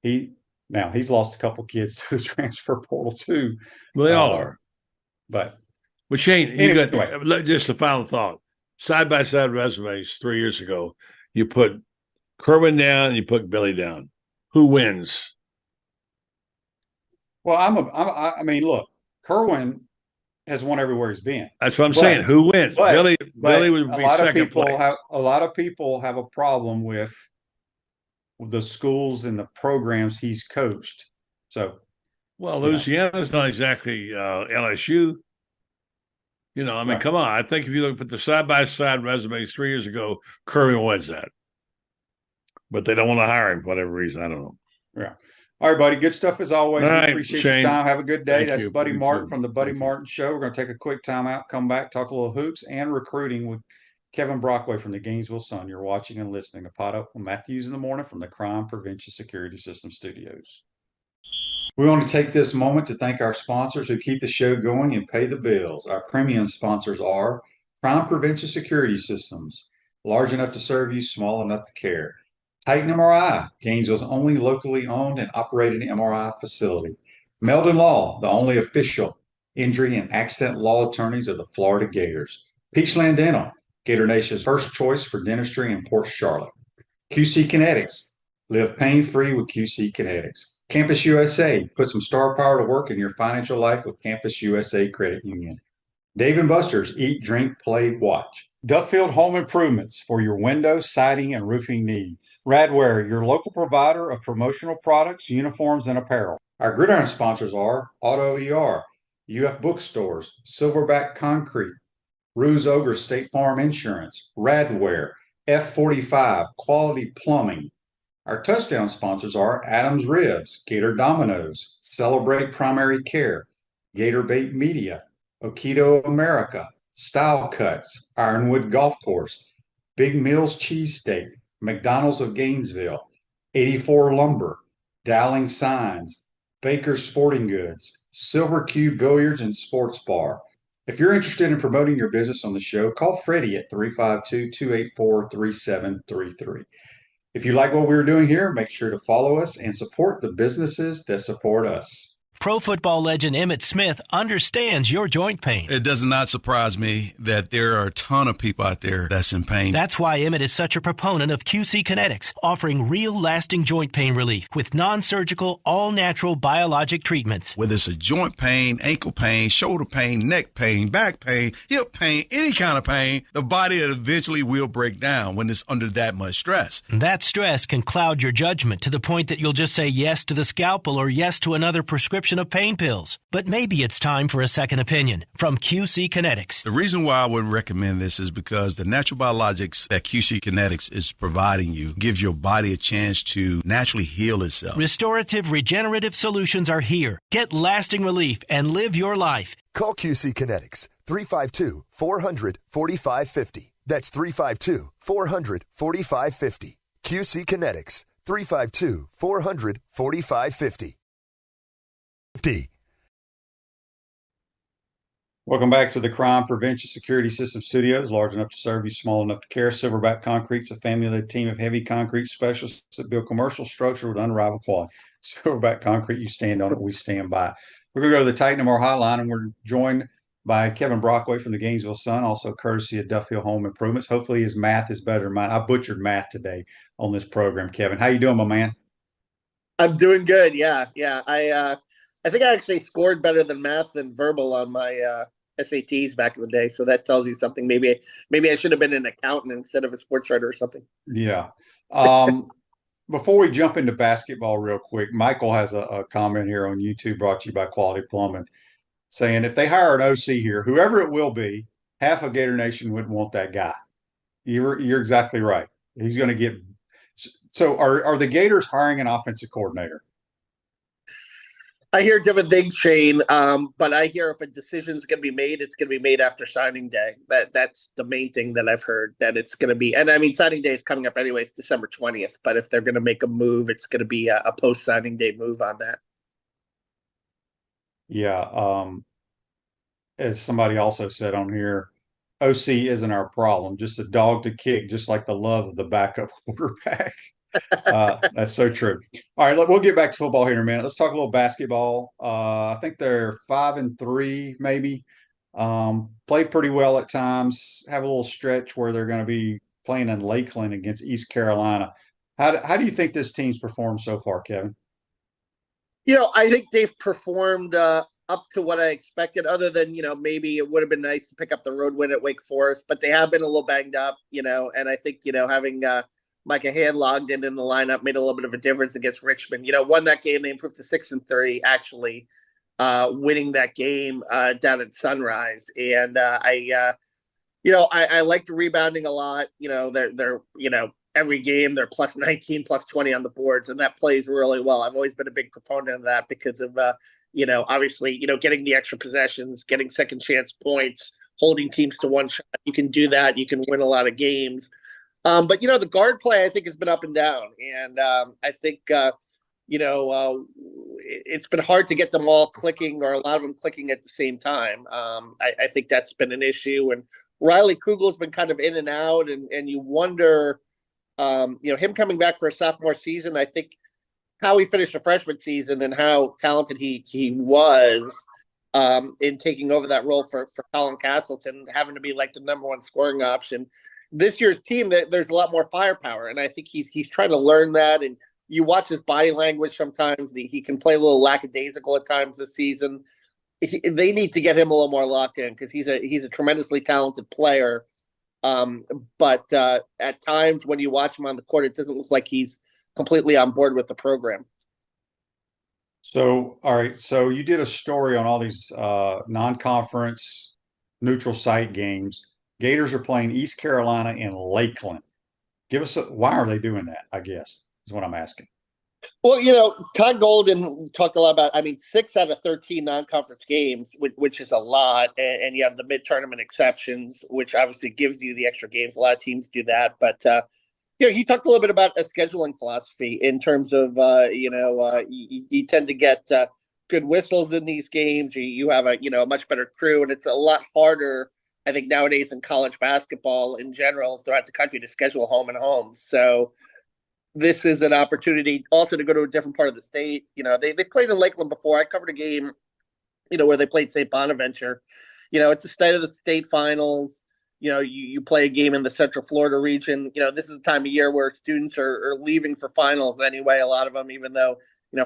S2: he's lost a couple kids to the transfer portal too.
S3: Well, they all are.
S2: But
S3: Shane, you got just a final thought. Side-by-side resumes 3 years ago, you put Kerwin down and you put Billy down. Who wins?
S2: Well, I mean, look, Kerwin has won everywhere he's been.
S3: That's what I'm saying. Who wins? Billy would be second place.
S2: A lot of people have a problem with the schools and the programs he's coached. So,
S3: Louisiana's not exactly LSU. Come on. I think if you look at the side-by-side resumes 3 years ago, Kerwin wins that. But they don't want to hire him for whatever reason. I don't know.
S2: Yeah. All right, buddy. Good stuff as always.
S3: We
S2: appreciate
S3: Shane.
S2: your time. Have a good day.
S3: Thank
S2: That's Buddy Martin from the Buddy
S3: Thank
S2: Martin Show. We're going to take a quick time out, come back, talk a little hoops and recruiting with Kevin Brockway from the Gainesville Sun. You're watching and listening to PodUp with Matthews in the Morning from the Crime Prevention Security System Studios. We want to take this moment to thank our sponsors who keep the show going and pay the bills. Our premium sponsors are Crime Prevention Security Systems, large enough to serve you, small enough to care. Titan MRI, Gainesville's only locally owned and operated MRI facility. Meldon Law, the only official injury and accident law attorneys of the Florida Gators. Peachland Dental, Gator Nation's first choice for dentistry in Port Charlotte. QC Kinetics. Live pain-free with QC Kinetics. Campus USA. Put some star power to work in your financial life with Campus USA Credit Union. Dave & Buster's. Eat, drink, play, watch. Duffield Home Improvements for your window, siding, and roofing needs. Radware, your local provider of promotional products, uniforms, and apparel. Our gridiron sponsors are Auto ER, UF Bookstores, Silverback Concrete, Ruse Ogre State Farm Insurance, Radware, F45, Quality Plumbing. Our touchdown sponsors are Adams Ribs, Gator Dominoes, Celebrate Primary Care, Gator Bait Media, Okido America, Style Cuts, Ironwood Golf Course, Big Mills Cheesesteak, McDonald's of Gainesville, 84 Lumber, Dowling Signs, Baker's Sporting Goods, Silver Cube Billiards and Sports Bar. If you're interested in promoting your business on the show, call Freddie at 352-284-3733. If you like what we're doing here, make sure to follow us and support the businesses that support us.
S4: Pro football legend Emmitt Smith understands your joint pain.
S5: It does not surprise me that there are a ton of people out there that's in pain.
S4: That's why Emmitt is such a proponent of QC Kinetics, offering real lasting joint pain relief with non-surgical, all-natural biologic treatments.
S5: Whether it's a joint pain, ankle pain, shoulder pain, neck pain, back pain, hip pain, any kind of pain, the body eventually will break down when it's under that much stress.
S4: That stress can cloud your judgment to the point that you'll just say yes to the scalpel or yes to another prescription of pain pills. But maybe it's time for a second opinion from QC Kinetics.
S5: The reason why I would recommend this is because the natural biologics that QC Kinetics is providing you gives your body a chance to naturally heal itself.
S4: Restorative, regenerative solutions are here. Get lasting relief and live your life.
S6: Call QC Kinetics 352-400-4550. That's 352-400-4550. QC Kinetics 352-400-4550.
S2: Welcome back to the Crime Prevention Security System Studios, large enough to serve you, small enough to care. Silverback Concrete's a family-led team of heavy concrete specialists that build commercial structure with unrivaled quality. Silverback Concrete, you stand on it, we stand by. We're going to go to the Titan MR Hotline, and we're joined by Kevin Brockway from the Gainesville Sun, also courtesy of Duffield Home Improvements. Hopefully his math is better than mine. I butchered math today on this program. Kevin, how you doing, my man?
S7: I'm doing good. Yeah. I think I actually scored better than math and verbal on my SATs back in the day. So that tells you something. Maybe I should have been an accountant instead of a sports writer or something.
S2: Yeah. Before we jump into basketball real quick, Michael has a comment here on YouTube brought to you by Quality Plumbing saying if they hire an OC here, whoever it will be, half of Gator Nation wouldn't want that guy. You're exactly right. He's going to get – so are the Gators hiring an offensive coordinator?
S7: I hear different things, Shane, but I hear if a decision's going to be made, it's going to be made after signing day. That's the main thing that I've heard, that it's going to be. And I mean, signing day is coming up anyways, December 20th. But if they're going to make a move, it's going to be a post-signing day move on that.
S2: Yeah. As somebody also said on here, OC isn't our problem, just a dog to kick, just like the love of the backup quarterback. That's so true. All right, we'll get back to football here in a minute. Let's talk a little basketball. I think they're 5-3, maybe. Play pretty well at times. Have a little stretch where they're going to be playing in Lakeland against East Carolina. How do you think this team's performed so far, Kevin?
S7: I think they've performed up to what I expected, other than, maybe it would have been nice to pick up the road win at Wake Forest, but they have been a little banged up, and I think, having Micah Hand logged in the lineup made a little bit of a difference against Richmond. Won that game. They improved to 6-3, actually, winning that game down at Sunrise. And I like the rebounding a lot. They're every game they're plus 19, plus 20 on the boards, and that plays really well. I've always been a big proponent of that because of obviously getting the extra possessions, getting second chance points, holding teams to one shot. You can do that. You can win a lot of games. But the guard play I think has been up and down, and I think it's been hard to get them all clicking, or a lot of them clicking at the same time. I think that's been an issue, and Riley Kugel's been kind of in and out, and you wonder, him coming back for a sophomore season. I think how he finished the freshman season and how talented he was in taking over that role for Colin Castleton, having to be like the number one scoring option. this year's team, that there's a lot more firepower, and I think he's trying to learn that. And you watch his body language sometimes; he can play a little lackadaisical at times this season. They need to get him a little more locked in because he's a tremendously talented player. But at times when you watch him on the court, it doesn't look like he's completely on board with the program.
S2: So, all right. So you did a story on all these non-conference neutral site games. Gators are playing East Carolina in Lakeland. Give us why are they doing that? I guess is what I'm asking.
S7: Well, Todd Golden talked a lot about, 6 out of 13 non-conference games, which is a lot. And you have the mid-tournament exceptions, which obviously gives you the extra games. A lot of teams do that. But, he talked a little bit about a scheduling philosophy in terms of, you tend to get good whistles in these games. You have a much better crew. And it's a lot harder, I think, nowadays in college basketball in general throughout the country to schedule home and home. So, this is an opportunity also to go to a different part of the state. They've played in Lakeland before. I covered a game, where they played St. Bonaventure. It's the state of the state finals. You play a game in the Central Florida region. This is the time of year where students are leaving for finals anyway. A lot of them, even though,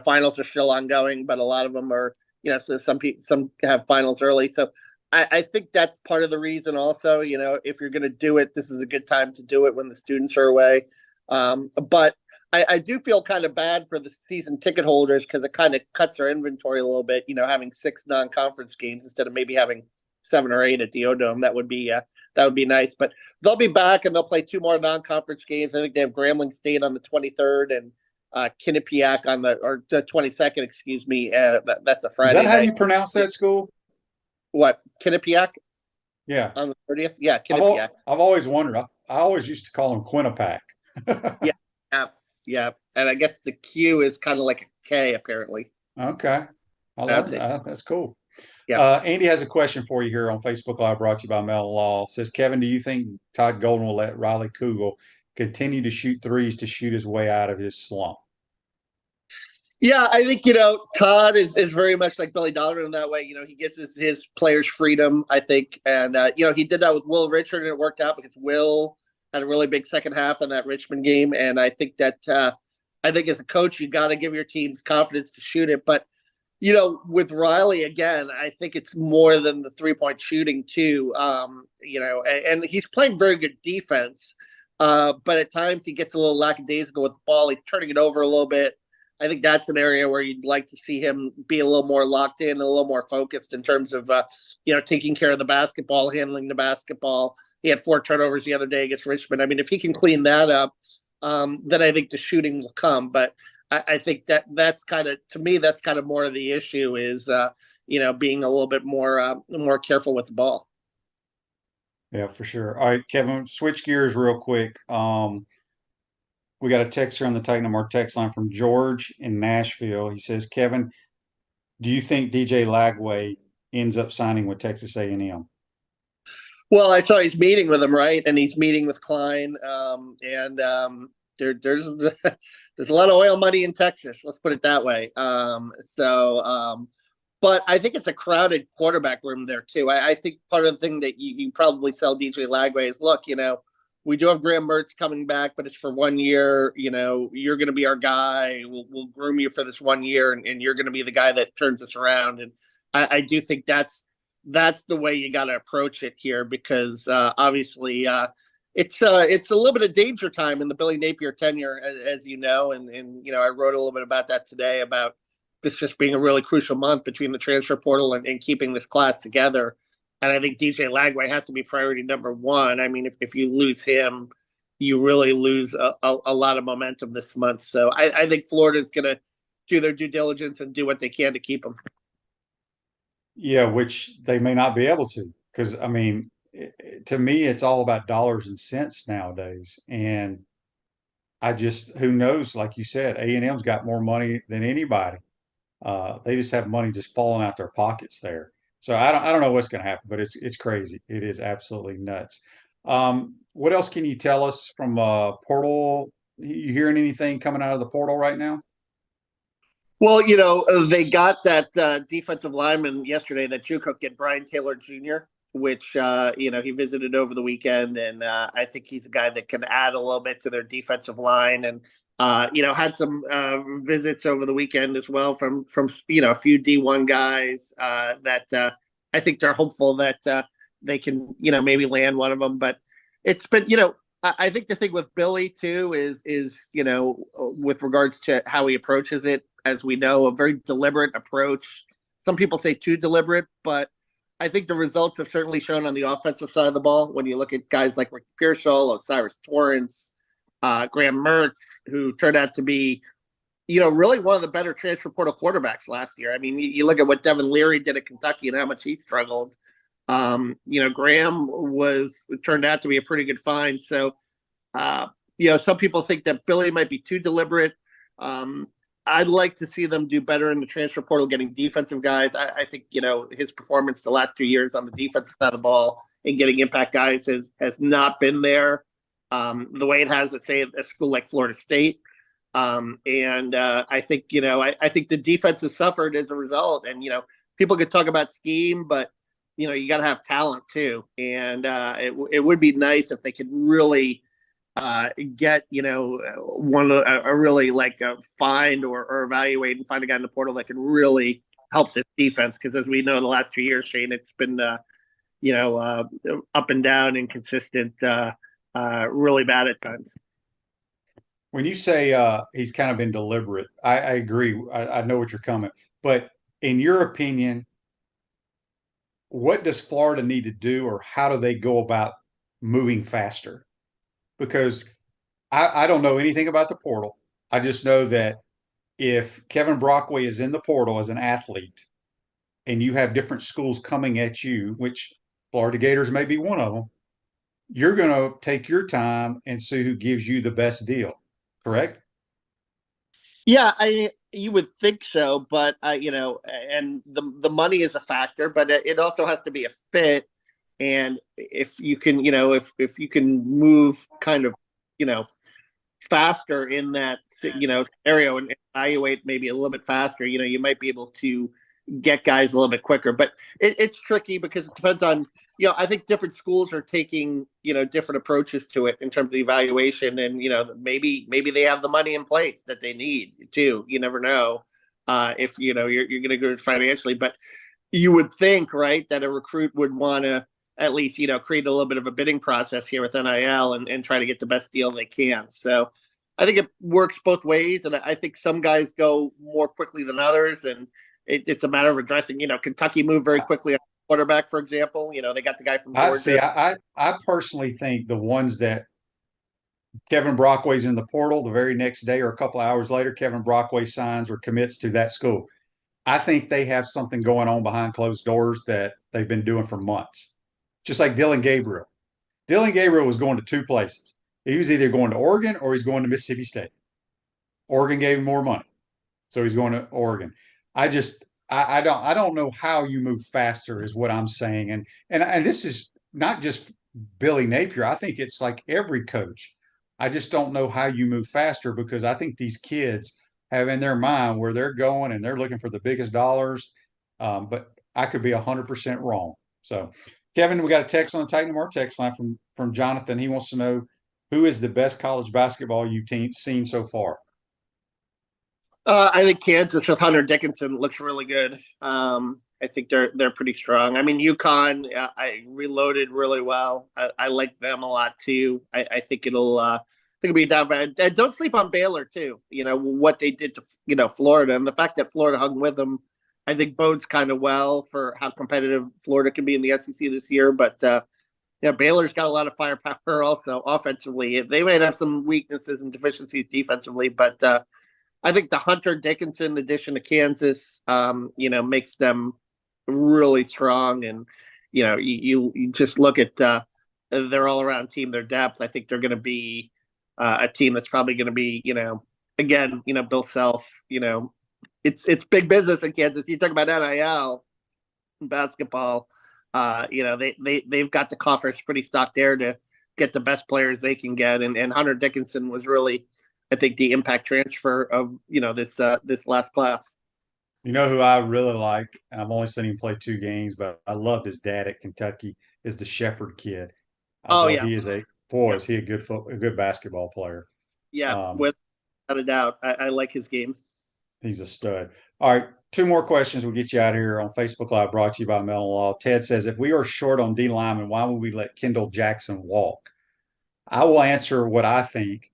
S7: finals are still ongoing, but a lot of them are, so some have finals early. So I think that's part of the reason also, if you're going to do it, this is a good time to do it when the students are away. But I do feel kind of bad for the season ticket holders because it kind of cuts our inventory a little bit, having 6 non-conference games instead of maybe having 7 or 8 at the O-Dome. That would be nice, but they'll be back and they'll play 2 more non-conference games. I think they have Grambling State on the 23rd and Quinnipiac on the 22nd, excuse me. That's a Friday.
S2: Is that how
S7: night.
S2: you pronounce that school?
S7: What, Quinnipiac?
S2: Yeah.
S7: On the 30th? Yeah, Quinnipiac.
S2: I've always wondered. I always used to call them Quinnipiac.
S7: Yeah. And I guess the Q is kind of like a K, apparently.
S2: Okay. I love that. That's cool.
S7: Yeah.
S2: Andy has a question for you here on Facebook Live, brought to you by Mel Law. It says, Kevin, do you think Todd Golden will let Riley Kugel continue to shoot threes to shoot his way out of his slump?
S7: Yeah, I think, Todd is very much like Billy Donovan in that way. He gives his players freedom, I think. And, he did that with Will Richard, and it worked out because Will had a really big second half in that Richmond game. And I think that as a coach, you got to give your teams confidence to shoot it. But, with Riley, again, I think it's more than the 3-point shooting too. And he's playing very good defense. But at times he gets a little lackadaisical with the ball. He's turning it over a little bit. I think that's an area where you'd like to see him be a little more locked in, a little more focused in terms of, taking care of the basketball, handling the basketball. He had 4 turnovers the other day against Richmond. If he can clean that up, then I think the shooting will come. But I think that's kind of, to me, that's kind of more of the issue is, being a little bit more careful with the ball.
S2: Yeah, for sure. All right, Kevin, switch gears real quick. We got a text here on the Titan Number text line from George in Nashville. He says, Kevin, do you think DJ Lagway ends up signing with Texas A&M?
S7: Well, I saw he's meeting with him, right? And he's meeting with Klein. There's a lot of oil money in Texas. Let's put it that way. But I think it's a crowded quarterback room there too. I think part of the thing that you probably sell DJ Lagway is, look, we do have Graham Mertz coming back, but it's for 1 year. You're going to be our guy. We'll groom you for this 1 year, and you're going to be the guy that turns this around. And I do think that's the way you got to approach it here, because obviously it's a little bit of danger time in the Billy Napier tenure, as you know, and I wrote a little bit about that today, about this just being a really crucial month between the transfer portal and keeping this class together. And I think DJ Lagway has to be priority number 1. If you lose him, you really lose a lot of momentum this month. So I think Florida's going to do their due diligence and do what they can to keep him.
S2: Yeah, which they may not be able to, because, to me, it's all about dollars and cents nowadays. And who knows, like you said, A&M's got more money than anybody. They just have money just falling out their pockets there. So I don't know what's going to happen, but it's crazy. It is absolutely nuts. What else can you tell us from portal? You hearing anything coming out of the portal right now?
S7: Well, they got that defensive lineman yesterday, that JUCO kid, Brian Taylor Jr. which he visited over the weekend, and I think he's a guy that can add a little bit to their defensive line, and had some visits over the weekend as well from a few D1 guys that I think they're hopeful that they can maybe land one of them. But it's been I think the thing with Billy too is with regards to how he approaches it, as we know, a very deliberate approach. Some people say too deliberate, but I think the results have certainly shown on the offensive side of the ball when you look at guys like Ricky Pearsall, Osiris Torrance, Graham Mertz, who turned out to be, really one of the better transfer portal quarterbacks last year. I mean, you look at what Devin Leary did at Kentucky and how much he struggled. Graham turned out to be a pretty good find. So, some people think that Billy might be too deliberate. I'd like to see them do better in the transfer portal, getting defensive guys. I think, his performance the last 2 years on the defensive side of the ball and getting impact guys has not been there the way it has at, say, a school like Florida State. I think, I think the defense has suffered as a result. And, people could talk about scheme, but, you got to have talent too. And it would be nice if they could really get, really like find or evaluate and find a guy in the portal that can really help this defense. Because as we know, in the last 2 years, Shane, it's been, up and down, inconsistent, really bad at times.
S2: When you say he's kind of been deliberate, I agree. I know what you're coming. But in your opinion, what does Florida need to do, or how do they go about moving faster? Because I don't know anything about the portal. I just know that if Kevin Brockway is in the portal as an athlete and you have different schools coming at you, which Florida Gators may be one of them, you're going to take your time and see who gives you the best deal, correct?
S7: Yeah, you would think so, but and the money is a factor, but it also has to be a fit. And if you can, if you can move kind of, faster in that, scenario and evaluate maybe a little bit faster, you might be able to get guys a little bit quicker. But it's tricky because it depends on, I think different schools are taking, different approaches to it in terms of the evaluation. And, maybe they have the money in place that they need too. You never know if, you're going to go financially. But you would think, right, that a recruit would want to at least, create a little bit of a bidding process here with NIL and try to get the best deal they can. So I think it works both ways. And I think some guys go more quickly than others. And it's a matter of addressing, Kentucky moved very quickly on quarterback, for example. They got the guy from Georgia.
S2: I personally think the ones that Kevin Brockway's in the portal the very next day or a couple of hours later, Kevin Brockway signs or commits to that school. I think they have something going on behind closed doors that they've been doing for months. Just like Dylan Gabriel. Dylan Gabriel was going to two places. He was either going to Oregon or he's going to Mississippi State. Oregon gave him more money, so he's going to Oregon. I don't know how you move faster is what I'm saying. And this is not just Billy Napier. I think it's like every coach. I just don't know how you move faster because I think these kids have in their mind where they're going and they're looking for the biggest dollars. But I could be 100% wrong. So, Kevin, we got a text on the Titan More text line from Jonathan. He wants to know who is the best college basketball you've seen so far.
S7: I think Kansas with Hunter Dickinson looks really good. I think they're pretty strong. I mean, UConn, I reloaded really well. I like them a lot too. I think it'll be down bad. And don't sleep on Baylor too. What they did to Florida, and the fact that Florida hung with them, I think bodes kind of well for how competitive Florida can be in the SEC this year. But Baylor's got a lot of firepower also offensively. They might have some weaknesses and deficiencies defensively, but I think the Hunter Dickinson addition to Kansas, makes them really strong. And you just look at their all-around team, their depth. I think they're going to be a team that's probably going to be, again, Bill Self, It's big business in Kansas. You talk about NIL basketball. They've got the coffers pretty stocked there to get the best players they can get. And Hunter Dickinson was really, I think, the impact transfer of this last class.
S2: You know who I really like? I've only seen him play 2 games, but I loved his dad at Kentucky. Is the Shepherd kid?
S7: Oh
S2: Boy,
S7: yeah,
S2: he is a boy.
S7: yeah,
S2: Is he a good basketball player?
S7: yeah.
S2: Um,
S7: Without a doubt, I like his game.
S2: he's a stud. All right, 2 more questions. We'll get you out of here on Facebook Live. Brought to you by Melon Law. Ted says, if we are short on D lineman, why would we let Kendall Jackson walk? I will answer what I think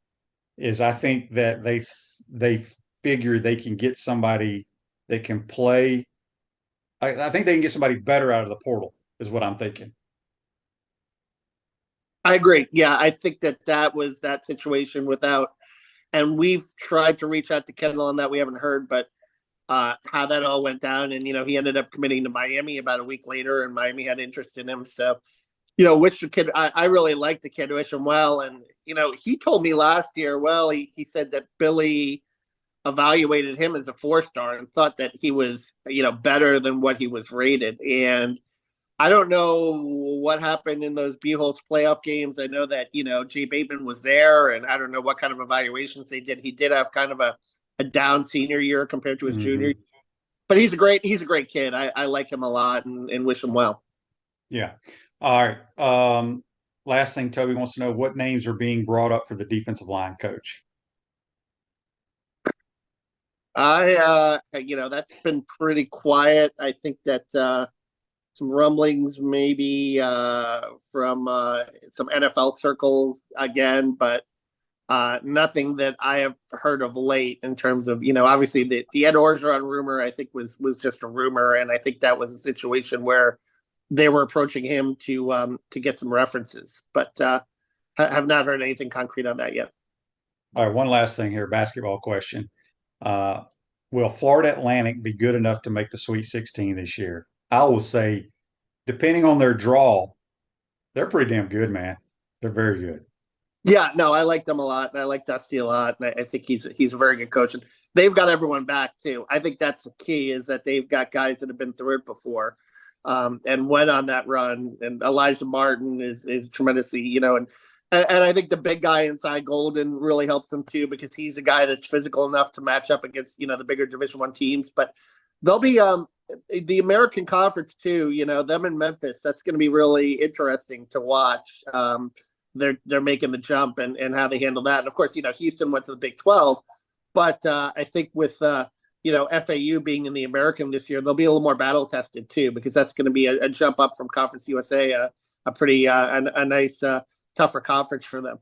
S2: is. I think that they figure they can get somebody that can play. I think they can get somebody better out of the portal. Is what I'm thinking.
S7: I agree. Yeah, I think that was that situation without, and we've tried to reach out to Kendall on that. We haven't heard, but how that all went down. And, he ended up committing to Miami about a week later, and Miami had interest in him. So, wish the kid, I really like the kid, wish him well. And, he told me last year, well, he said that Billy evaluated him as a 4-star and thought that he was, better than what he was rated. And I don't know what happened in those Buchholz playoff games. I know that, Jay Bateman was there, and I don't know what kind of evaluations they did. He did have kind of a down senior year compared to his junior year. But he's a great kid. I like him a lot and wish him well.
S2: Yeah. All right. Last thing, Toby wants to know what names are being brought up for the defensive line coach.
S7: That's been pretty quiet. I think that some rumblings maybe from some NFL circles again, but nothing that I have heard of late in terms of, obviously the Ed Orgeron rumor, I think was just a rumor. And I think that was a situation where they were approaching him to get some references, but have not heard anything concrete on that yet.
S2: All right. One last thing here, basketball question. Will Florida Atlantic be good enough to make the Sweet 16 this year? I will say, depending on their draw, they're pretty damn good, man. They're very good.
S7: Yeah, no, I like them a lot, and I like Dusty a lot, and I think he's a very good coach. And they've got everyone back too. I think that's the key, is that they've got guys that have been through it before, and went on that run. And Elijah Martin is tremendously, and I think the big guy inside Golden really helps them too, because he's a guy that's physical enough to match up against the bigger Division I teams. But they'll be the American Conference too. Them in Memphis. That's going to be really interesting to watch. They're making the jump and how they handle that. And of course, Houston went to the Big 12, but I think with FAU being in the American this year, they'll be a little more battle tested too, because that's going to be a jump up from Conference USA, a pretty a nice tougher conference for them.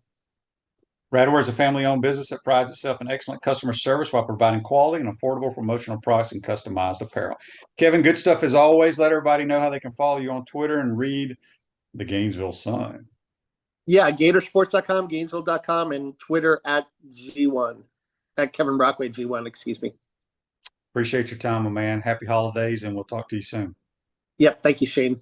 S2: Radware is a family-owned business that prides itself in excellent customer service while providing quality and affordable promotional products and customized apparel. Kevin, good stuff as always. Let everybody know how they can follow you on Twitter and read the Gainesville Sun.
S7: Yeah, Gatorsports.com, Gainesville.com, and Twitter at G1, at Kevin Brockway G1, excuse me.
S2: Appreciate your time, my man. Happy holidays, and we'll talk to you soon.
S7: Yep, thank you, Shane.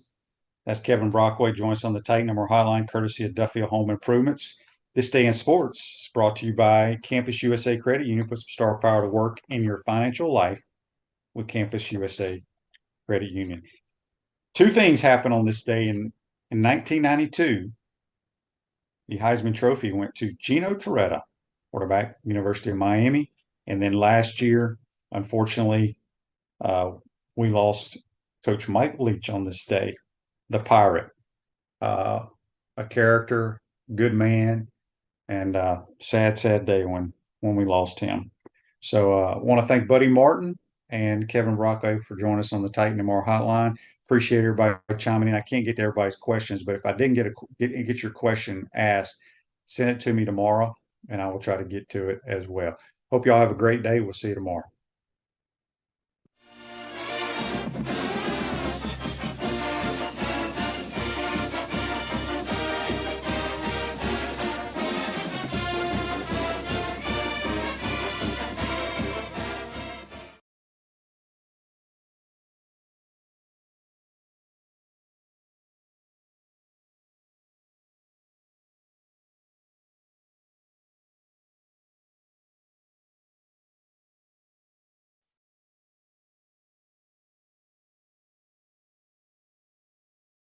S2: That's Kevin Brockway. Join us on the Titan Number Hotline, courtesy of Duffield Home Improvements. This Day in Sports is brought to you by Campus USA Credit Union. Put some star power to work in your financial life with Campus USA Credit Union. 2 things happened on this day. In 1992, the Heisman Trophy went to Gino Torretta, quarterback, University of Miami. And then last year, unfortunately, we lost Coach Mike Leach on this day, the Pirate, a character, good man, and sad day when we lost him. So I want to thank Buddy Martin and Kevin Brockway for joining us on the Titan Tomorrow Hotline. Appreciate everybody chiming in. I can't get to everybody's questions, but if I didn't get your question asked, send it to me tomorrow, and I will try to get to it as well. Hope y'all have a great day. We'll see you tomorrow.